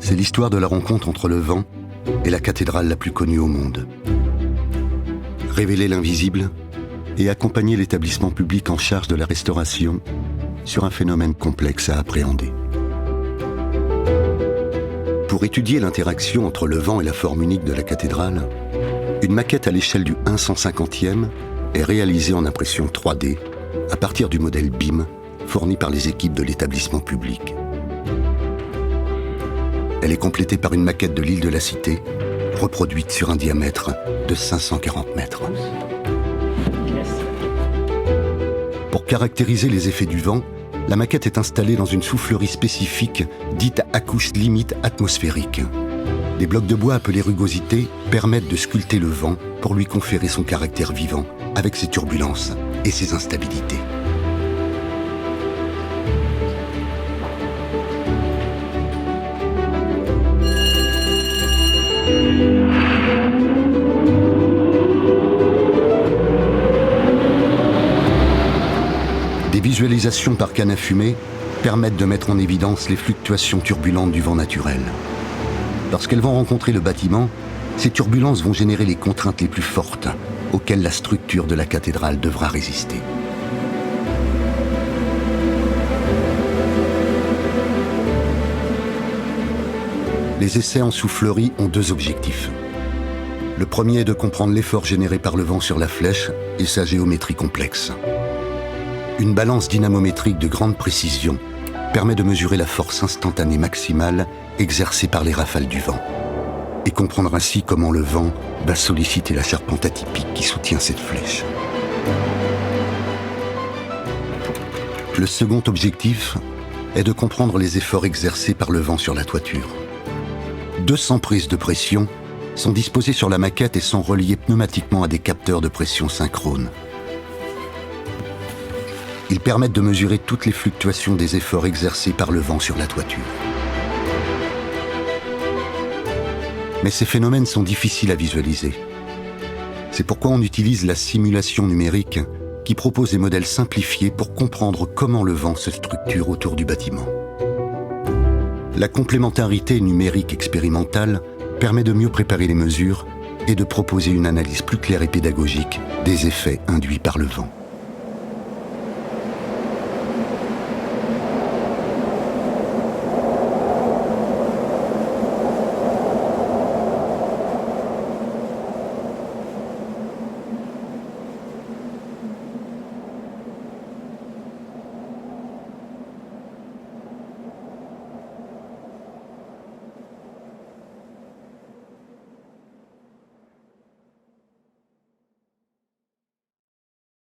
C'est l'histoire de la rencontre entre le vent et la cathédrale la plus connue au monde. Révéler l'invisible et accompagner l'établissement public en charge de la restauration sur un phénomène complexe à appréhender. Pour étudier l'interaction entre le vent et la forme unique de la cathédrale, une maquette à l'échelle du 1/150e est réalisée en impression 3D à partir du modèle BIM fourni par les équipes de l'établissement public. Elle est complétée par une maquette de l'île de la Cité, reproduite sur un diamètre de 540 mètres. Pour caractériser les effets du vent, la maquette est installée dans une soufflerie spécifique dite accouche limite atmosphérique. Des blocs de bois appelés rugosités permettent de sculpter le vent pour lui conférer son caractère vivant avec ses turbulences et ses instabilités. Des visualisations par canne à fumée permettent de mettre en évidence les fluctuations turbulentes du vent naturel. Lorsqu'elles vont rencontrer le bâtiment, ces turbulences vont générer les contraintes les plus fortes auxquelles la structure de la cathédrale devra résister. Les essais en soufflerie ont deux objectifs. Le premier est de comprendre l'effort généré par le vent sur la flèche et sa géométrie complexe. Une balance dynamométrique de grande précision permet de mesurer la force instantanée maximale exercée par les rafales du vent et comprendre ainsi comment le vent va solliciter la charpente atypique qui soutient cette flèche. Le second objectif est de comprendre les efforts exercés par le vent sur la toiture. 200 prises de pression sont disposées sur la maquette et sont reliées pneumatiquement à des capteurs de pression synchrones. Ils permettent de mesurer toutes les fluctuations des efforts exercés par le vent sur la toiture. Mais ces phénomènes sont difficiles à visualiser. C'est pourquoi on utilise la simulation numérique qui propose des modèles simplifiés pour comprendre comment le vent se structure autour du bâtiment. La complémentarité numérique expérimentale permet de mieux préparer les mesures et de proposer une analyse plus claire et pédagogique des effets induits par le vent.